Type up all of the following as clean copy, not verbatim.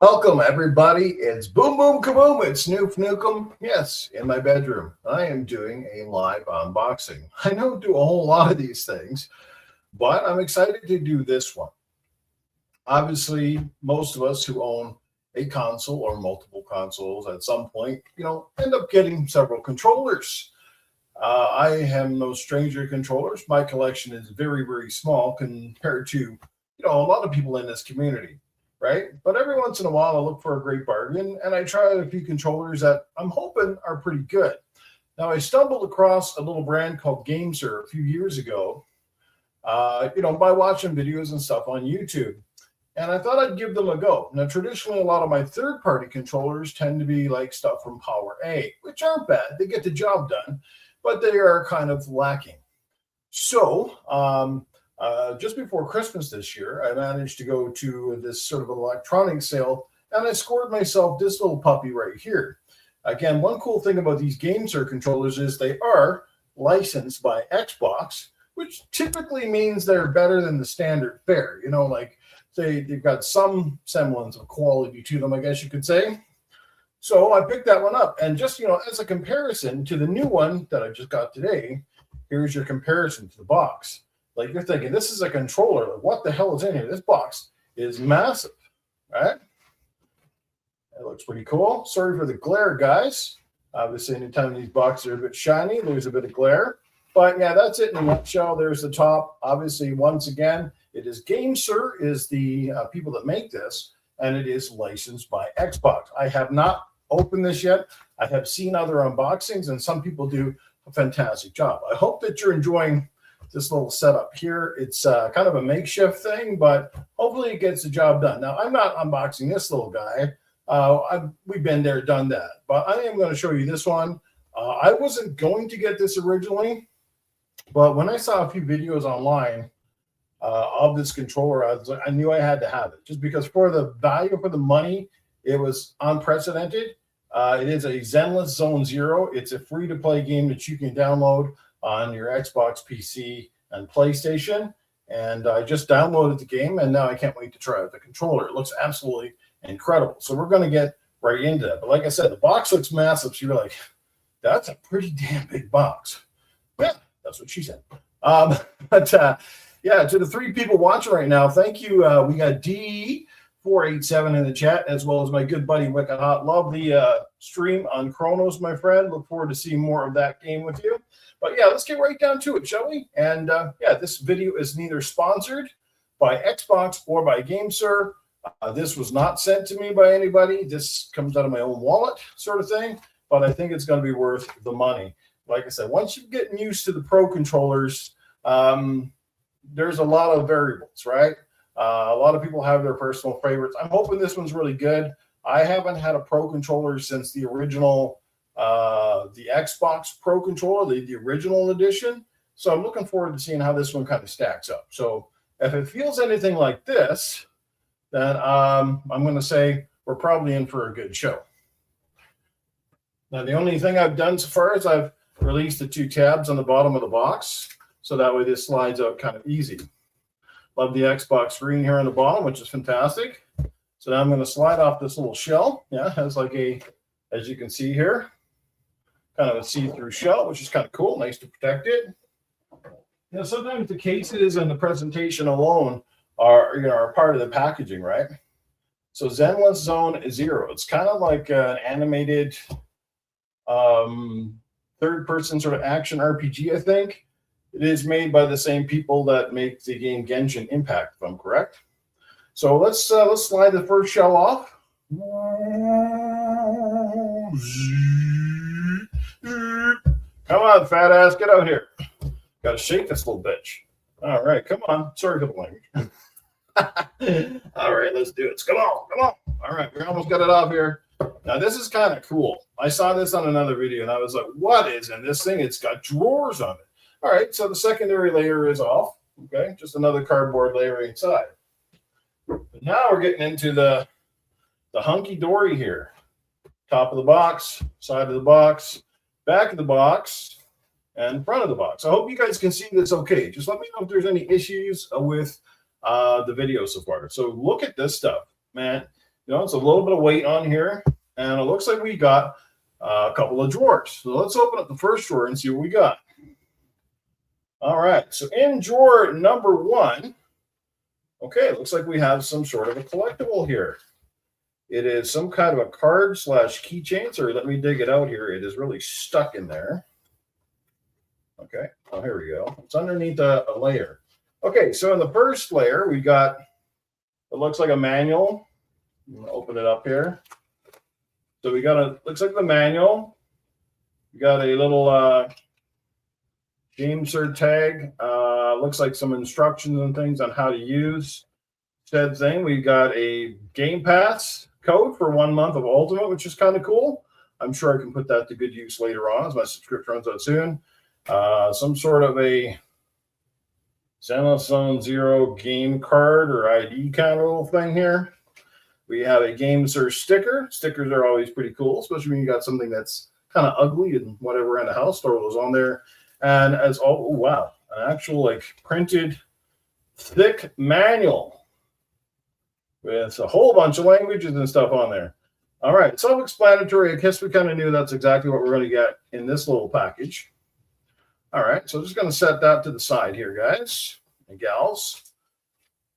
Welcome, everybody. It's Boom Boom Kaboom. It's Snoop Nukem. Yes, in my bedroom. I am doing a live unboxing. I don't do a whole lot of these things, but I'm excited to do this one. Obviously, most of us who own a console or multiple consoles at some point, end up getting several controllers. I am no stranger to controllers. My collection is very, very small compared to, a lot of people in this community, right? But every once in a while, I look for a great bargain and I try a few controllers that I'm hoping are pretty good. Now, I stumbled across a little brand called GameSir a few years ago, by watching videos and stuff on YouTube. And I thought I'd give them a go. Now, traditionally, a lot of my third-party controllers tend to be like stuff from PowerA, which aren't bad. They get the job done, but they are kind of lacking. So, just before Christmas this year, I managed to go to this sort of electronic sale, and I scored myself this little puppy right here. Again, one cool thing about these GameSir controllers is they are licensed by Xbox, which typically means they're better than the standard fare. They've got some semblance of quality to them, I guess you could say. So I picked that one up, and just, as a comparison to the new one that I just got today, here's your comparison to the box. Like, you're thinking, this is a controller. What the hell is in here? This box is massive, right? It looks pretty cool. Sorry for the glare, guys. Obviously, anytime these boxes are a bit shiny, there's a bit of glare. But yeah, that's it in a nutshell. There's the top. Obviously, once again, it is GameSir is the people that make this, and it is licensed by Xbox. I have not opened this yet. I have seen other unboxings, and some people do a fantastic job. I hope that you're enjoying this little setup here. It's kind of a makeshift thing, but hopefully it gets the job done. Now, I'm not unboxing this little guy. We've been there, done that. But I am going to show you this one. I wasn't going to get this originally, but when I saw a few videos online of this controller, I knew I had to have it, just because for the value, for the money, it was unprecedented. It is a Zenless Zone Zero. It's a free-to-play game that you can download on your Xbox PC and PlayStation. And I just downloaded the game, and now I can't wait to try out the controller. It looks absolutely incredible. So we're going to get right into that. But like I said, the box looks massive. So you're like, that's a pretty damn big box. Yeah, that's what she said. Yeah, to the three people watching right now, thank you. We got D487 in the chat, as well as my good buddy Wicked Hot. Love the stream on Chronos, my friend. Look forward to seeing more of that game with you. But yeah, let's get right down to it, shall we? And yeah, this video is neither sponsored by Xbox or by GameSir. This was not sent to me by anybody. This comes out of my own wallet, sort of thing. But I think it's going to be worth the money. Like I said, once you're getting used to the Pro controllers, there's a lot of variables, right? A lot of people have their personal favorites. I'm hoping this one's really good. I haven't had a Pro controller since the original, the Xbox Pro controller, the original edition. So I'm looking forward to seeing how this one kind of stacks up. So if it feels anything like this, then I'm going to say we're probably in for a good show. Now, the only thing I've done so far is I've released the two tabs on the bottom of the box, so that way this slides out kind of easy. Love the Xbox screen here on the bottom, which is fantastic. So now I'm going to slide off this little shell. Yeah, it has like a, as you can see here, kind of a see-through shell, which is kind of cool. Nice to protect it. Sometimes the cases and the presentation alone are part of the packaging, right? So Zenless Zone Zero. It's kind of like an animated third-person sort of action RPG, I think. It is made by the same people that make the game Genshin Impact, if I'm correct. So let's slide the first shell off. Come on, fat ass, get out here. Got to shake this little bitch. All right, come on. Sorry for the language. All right, let's do it. Come on. All right, we almost got it off here. Now, this is kind of cool. I saw this on another video, and I was like, what is in this thing? It's got drawers on it. All right, so the secondary layer is off. Okay, just another cardboard layer inside. But now we're getting into the hunky-dory here. Top of the box, side of the box, back of the box, and front of the box. I hope you guys can see this okay. Just let me know if there's any issues with the video so far. So look at this stuff, man. You know, it's a little bit of weight on here, and it looks like we got a couple of drawers. So let's open up the first drawer and see what we got. All right, so in drawer number 1, okay, it looks like we have some sort of a collectible here. It is some kind of a card / keychain. So let me dig it out here. It is really stuck in there. Okay, oh, here we go. It's underneath a layer. Okay, so in the first layer, we got, it looks like a manual. I'm gonna open it up here. So we got looks like the manual. We got a little GameSir tag. Looks like some instructions and things on how to use said thing. We got a Game Pass code for 1 month of Ultimate, which is kind of cool. I'm sure I can put that to good use later on as my subscription runs out soon. Some sort of a Samsung Zero game card or ID kind of little thing here. We have a GameSir sticker. Stickers are always pretty cool, especially when you got something that's kind of ugly and whatever in the house. Throw those on there. And as oh wow, an actual like printed thick manual with a whole bunch of languages and stuff on there. All right, self-explanatory. I guess we kind of knew that's exactly what we're going to get in this little package. All right, so I'm just going to set that to the side here, guys and gals.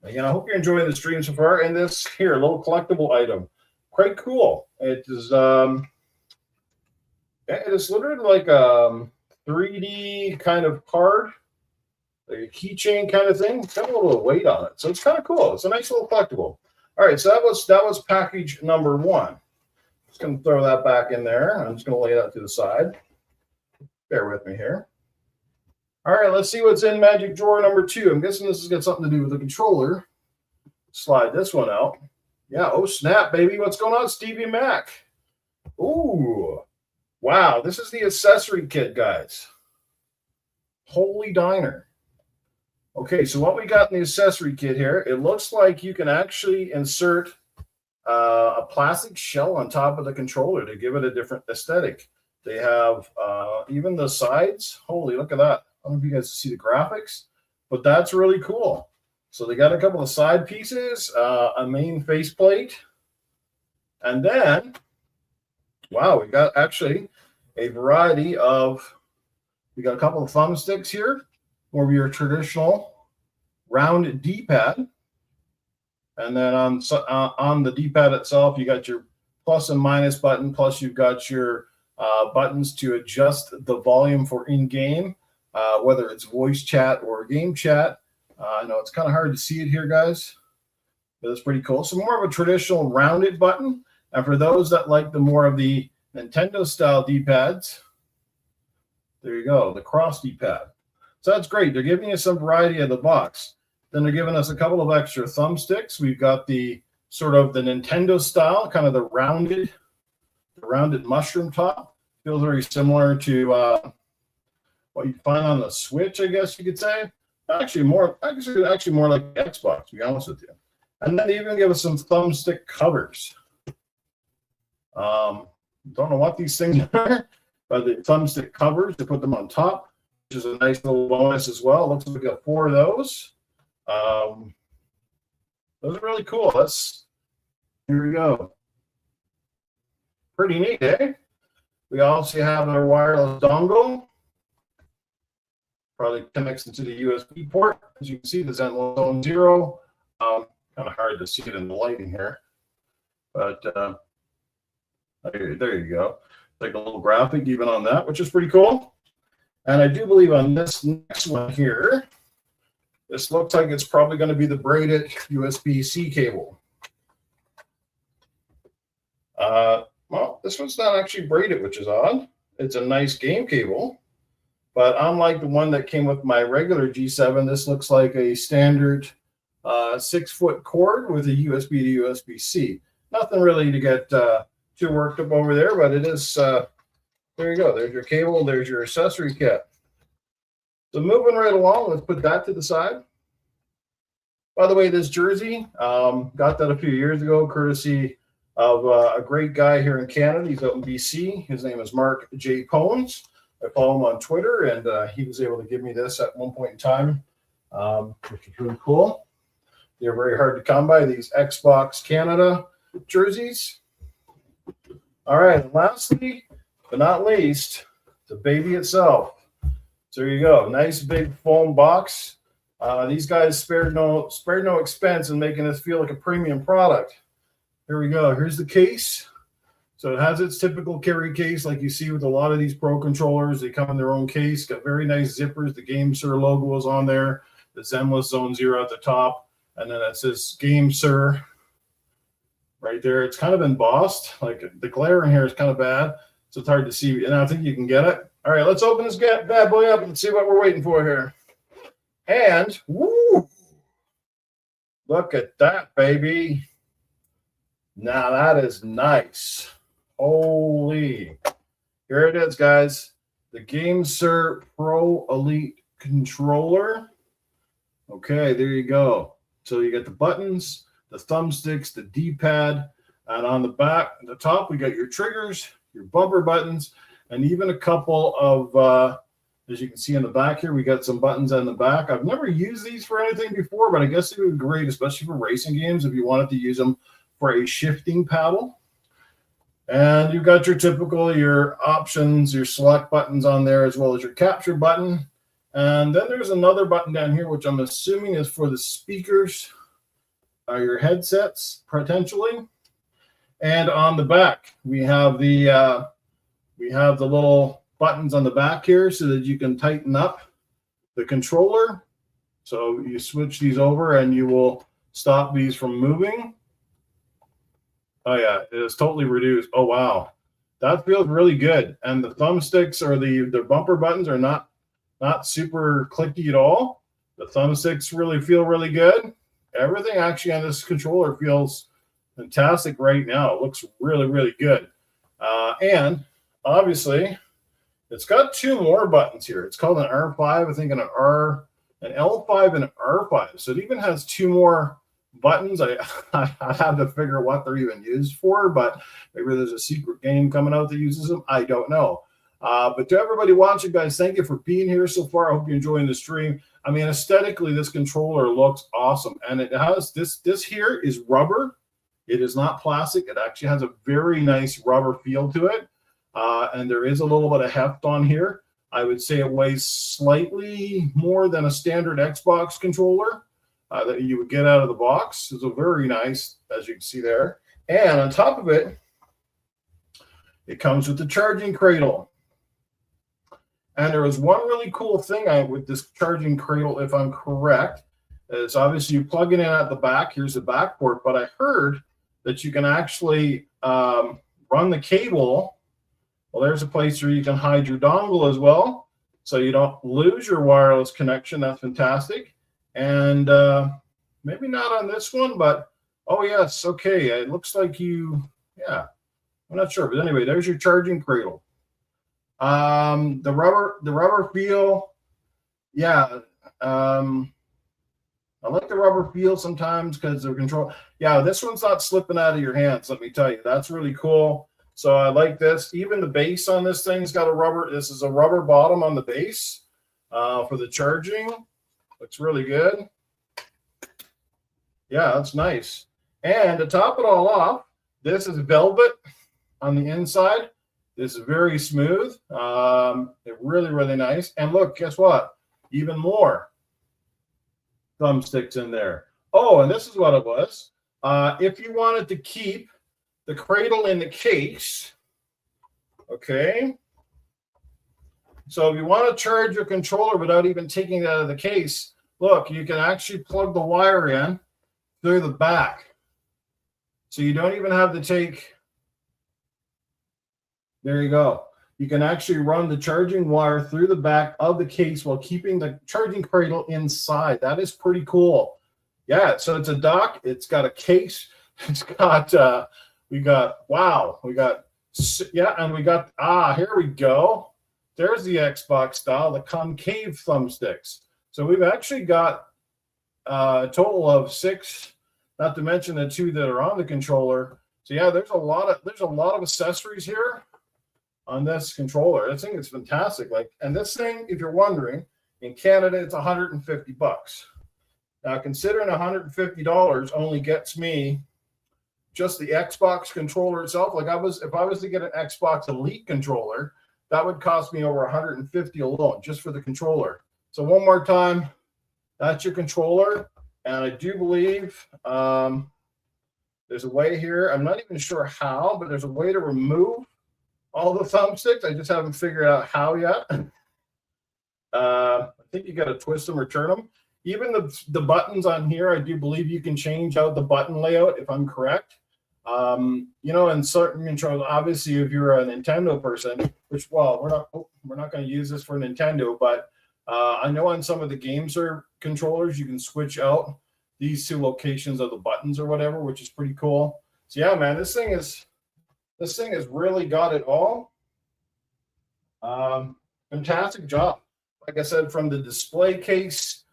Again, I hope you're enjoying the stream so far. And this here, little collectible item, quite cool. It is literally like a 3D kind of card, like a keychain kind of thing. It's got a little weight on it, so it's kind of cool. It's a nice little collectible. All right, so that was package number 1. Just going to throw that back in there. I'm just going to lay that to the side. Bear with me here. All right, let's see what's in magic drawer number 2. I'm guessing this has got something to do with the controller. Slide this one out. Yeah, oh snap, baby. What's going on, Stevie Mac? Ooh, wow. This is the accessory kit, guys. Holy diner. Okay, so what we got in the accessory kit here, it looks like you can actually insert a plastic shell on top of the controller to give it a different aesthetic. They have even the sides. Holy, look at that. I don't know if you guys see the graphics, but that's really cool. So they got a couple of side pieces, a main faceplate, and then, wow, we got actually a variety of, we got a couple of thumbsticks here, more of your traditional round D-pad. And then on the D-pad itself, you got your plus and minus button, plus you've got your buttons to adjust the volume for in-game, whether it's voice chat or game chat. I know it's kind of hard to see it here, guys, but it's pretty cool. So more of a traditional rounded button. And for those that like the more of the Nintendo-style D-pads, there you go, the cross D-pad. So that's great. They're giving you some variety of the box. Then they're giving us a couple of extra thumbsticks. We've got the sort of the Nintendo style, kind of the rounded mushroom top. Feels very similar to what you find on the Switch, I guess you could say. Actually more like Xbox, to be honest with you. And then they even give us some thumbstick covers. Don't know what these things are, but the thumbstick covers to put them on top, which is a nice little bonus as well. Looks like we got 4 of those. Those are really cool. Here we go. Pretty neat, eh? We also have our wireless dongle. Probably connects into the USB port. As you can see, the Zenlone Zero. Kind of hard to see it in the lighting here, but there you go. Like a little graphic even on that, which is pretty cool. And I do believe on this next one here, this looks like it's probably going to be the braided USB-C cable. Well, this one's not actually braided, which is odd. It's a nice game cable, but unlike the one that came with my regular G7, this looks like a standard 6-foot cord with a USB to USB-C. Nothing really to get too worked up over there, but it is, there you go. There's your cable. There's your accessory kit. So moving right along, let's put that to the side. By the way, this jersey, got that a few years ago, courtesy of a great guy here in Canada. He's out in BC. His name is Mark J. Pones. I follow him on Twitter, and he was able to give me this at one point in time, which is really cool. They're very hard to come by, these Xbox Canada jerseys. All right, and lastly, but not least, the baby itself. So there you go. Nice big foam box. These guys spared no expense in making this feel like a premium product. Here we go. Here's the case. So it has its typical carry case like you see with a lot of these Pro controllers. They come in their own case. Got very nice zippers. The GameSir logo is on there. The Zenless Zone Zero at the top. And then it says GameSir right there. It's kind of embossed. Like the glare in here is kind of bad. So it's hard to see. And I think you can get it. All right, let's open this bad boy up and see what we're waiting for here. And, woo, look at that, baby. Now that is nice. Holy. Here it is, guys. The GameSir Pro Elite controller. Okay, there you go. So you got the buttons, the thumbsticks, the D-pad, and on the back, at the top, we got your triggers, your bumper buttons, and even a couple of, as you can see in the back here, we got some buttons on the back. I've never used these for anything before, but I guess they would be great, especially for racing games if you wanted to use them for a shifting paddle. And you've got your typical, your options, your select buttons on there, as well as your capture button. And then there's another button down here, which I'm assuming is for the speakers, your headsets, potentially. And on the back, we have the little buttons on the back here so that you can tighten up the controller. So you switch these over and you will stop these from moving. Oh yeah, it is totally reduced. Oh wow, that feels really good. And the thumbsticks or the bumper buttons are not super clicky at all. The thumbsticks really feel really good. Everything actually on this controller feels fantastic right now. It looks really, really good. And obviously, it's got two more buttons here. It's called an R5, I think, and an L5 and an R5. So it even has two more buttons. I have to figure out what they're even used for, but maybe there's a secret game coming out that uses them. I don't know. But to everybody watching, guys, thank you for being here so far. I hope you're enjoying the stream. I mean, aesthetically, this controller looks awesome. And it has this here is rubber. It is not plastic. It actually has a very nice rubber feel to it. And there is a little bit of heft on here. I would say it weighs slightly more than a standard Xbox controller that you would get out of the box. It's a very nice, as you can see there. And on top of it, it comes with the charging cradle. And there was one really cool thing with this charging cradle, if I'm correct, is obviously you plug it in at the back. Here's the back port, but I heard that you can actually run the cable. Well, there's a place where you can hide your dongle as well, so you don't lose your wireless connection. That's fantastic. And maybe not on this one, but oh yes, okay. It looks like yeah. I'm not sure, but anyway, there's your charging cradle. The rubber feel, yeah. I like the rubber feel sometimes because the control. Yeah, this one's not slipping out of your hands. Let me tell you, that's really cool. So I like this. Even the base on this thing's got a rubber. This is a rubber bottom on the base for the charging. Looks really good. Yeah, that's nice. And to top it all off, this is velvet on the inside. This is very smooth. Really, really nice. And look, guess what? Even more thumbsticks in there. Oh, and this is what it was. If you wanted to keep the cradle in the case, okay. So if you want to charge your controller without even taking it out of the case, look, you can actually plug the wire in through the back. So you don't even have to take. There you go. You can actually run the charging wire through the back of the case while keeping the charging cradle inside. That is pretty cool. Yeah, so it's a dock. It's got a case. It's got, yeah, and we got, here we go. There's the Xbox style, the concave thumbsticks. So we've actually got a total of 6, not to mention the 2 that are on the controller. So yeah, there's a lot of accessories here on this controller. I think it's fantastic. And this thing, if you're wondering, in Canada, it's $150. Now, considering $150 only gets me, just the Xbox controller itself. Like if I was to get an Xbox Elite controller, that would cost me over 150 alone just for the controller. So one more time, that's your controller. And I do believe there's a way here. I'm not even sure how, but there's a way to remove all the thumbsticks. I just haven't figured out how yet. I think you got to twist them or turn them. Even the buttons on here, I do believe you can change out the button layout if I'm correct. You know, in certain controls, obviously, if you're a Nintendo person, which, well, we're not going to use this for Nintendo, but I know on some of the GameSir controllers, you can switch out these two locations of the buttons or whatever, which is pretty cool. So yeah, man, this thing has really got it all. Fantastic job. Like I said, from the display case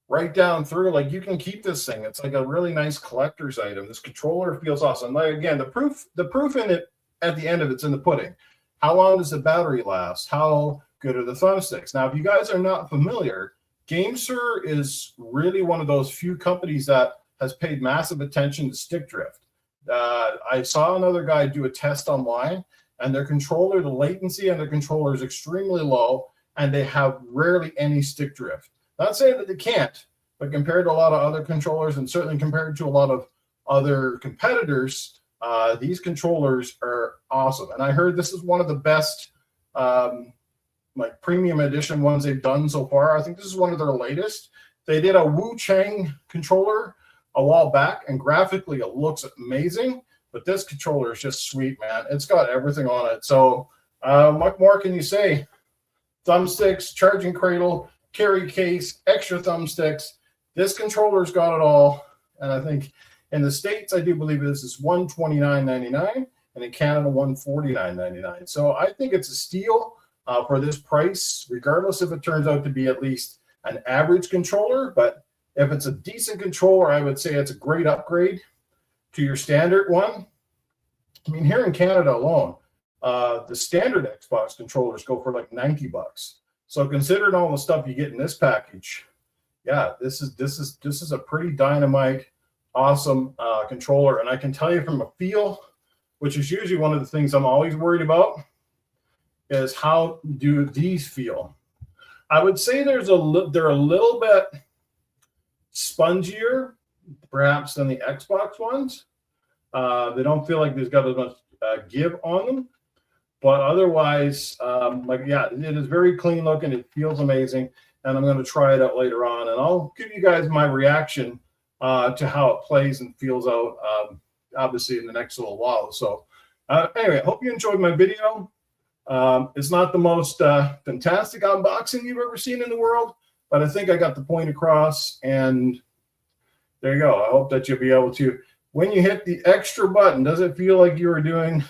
right down through, like you can keep this thing. It's like a really nice collector's item. This controller feels awesome. Like again, the proof in it at the end of it's in the pudding. How long does the battery last? How good are the thumbsticks? Now, if you guys are not familiar, GameSir is really one of those few companies that has paid massive attention to stick drift. I saw another guy do a test online, and their controller, the latency on their controller is extremely low, and they have rarely any stick drift. Not saying that they can't, but compared to a lot of other controllers, and certainly compared to a lot of other competitors, these controllers are awesome. And I heard this is one of the best like premium edition ones they've done so far. I think this is one of their latest. They did a Wu Chang controller a while back, and graphically it looks amazing, but this controller is just sweet, man. It's got everything on it. So what more can you say? Thumbsticks, charging cradle, carry case, extra thumbsticks. This controller's got it all. And I think in the States, I do believe this is $129.99, and in Canada, $149.99. So I think it's a steal for this price, regardless if it turns out to be at least an average controller. But if it's a decent controller, I would say it's a great upgrade to your standard one. I mean, here in Canada alone, the standard Xbox controllers go for like $90. So considering all the stuff you get in this package, yeah, this is a pretty dynamite, awesome controller. And I can tell you from a feel, which is usually one of the things I'm always worried about, is how do these feel? I would say they're a little bit spongier, perhaps, than the Xbox ones. They don't feel like there's got as much give on them. But otherwise, it is very clean looking. It feels amazing. And I'm going to try it out later on. And I'll give you guys my reaction to how it plays and feels out, obviously, in the next little while. So anyway, I hope you enjoyed my video. It's not the most fantastic unboxing you've ever seen in the world, but I think I got the point across. And there you go. I hope that you'll be able to, when you hit the extra button, does it feel like you were doing...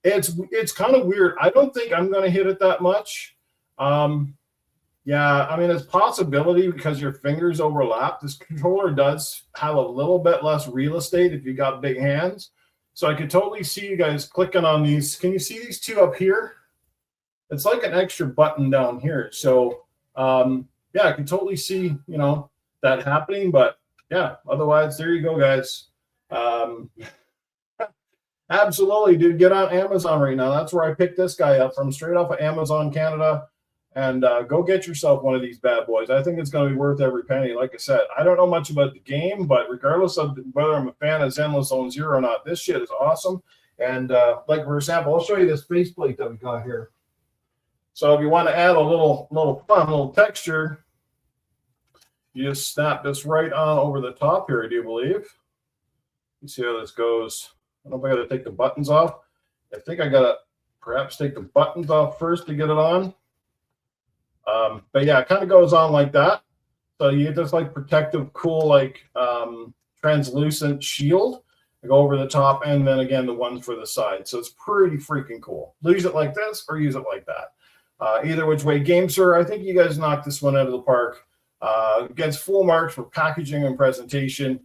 It's kind of weird. I don't think I'm going to hit it that much. Yeah, I mean, it's a possibility because your fingers overlap. This controller does have a little bit less real estate if you got big hands. So I could totally see you guys clicking on these. Can you see these two up here? It's like an extra button down here. So, yeah, I can totally see, that happening. But, yeah, otherwise, there you go, guys. Absolutely, dude. Get on Amazon right now. That's where I picked this guy up from, straight off of Amazon Canada. And go get yourself one of these bad boys. I think it's going to be worth every penny. Like I said, I don't know much about the game, but regardless of whether I'm a fan of Zenless Zone Zero or not, this shit is awesome. And like, for example, I'll show you this faceplate that we got here. So if you want to add a little fun, little texture, you just snap this right on over the top here, I do believe. You see how this goes. I don't know if I got to take the buttons off. I think I got to perhaps take the buttons off first to get it on. But yeah, it kind of goes on like that. So you get this like protective, cool, like translucent shield to go over the top, and then again the ones for the side. So it's pretty freaking cool. Use it like this or use it like that. Either which way, GameSir, I think you guys knocked this one out of the park. Gets full marks for packaging and presentation.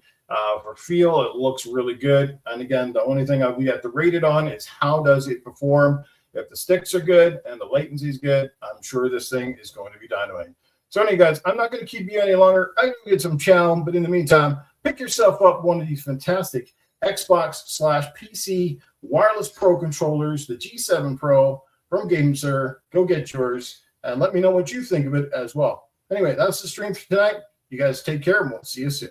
For feel, it looks really good. And again, the only thing we have to rate it on is how does it perform. If the sticks are good and the latency is good, I'm sure this thing is going to be dynamite. So anyway, guys, I'm not going to keep you any longer. I'm going to get some chow, but in the meantime, pick yourself up one of these fantastic Xbox/PC wireless Pro controllers, the G7 Pro from GameSir. Go get yours and let me know what you think of it as well. Anyway, that's the stream for tonight. You guys take care and we'll see you soon.